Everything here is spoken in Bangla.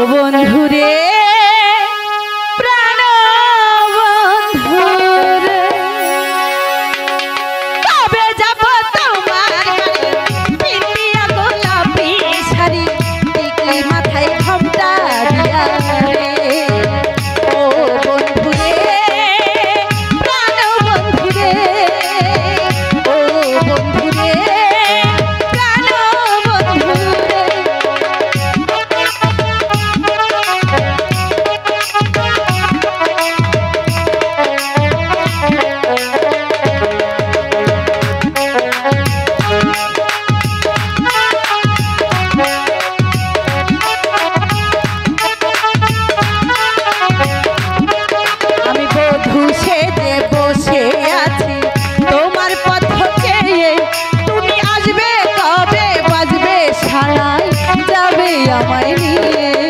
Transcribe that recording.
বন্ধুরে প্রাণ বন্ধুরে কবে যাব তোমার পিটিয়া গোলাপি শাড়ি টিকলি মাথায় ঘোমটা দিয়া রে ও বন্ধুরে প্রাণ বন্ধুরে ও বন্ধুরে প্রাণ বন্ধুরে বসে আছি তোমার পথ চেয়ে তুমি আসবে কবে বাজবে শালায় যাবে আমায় নিয়ে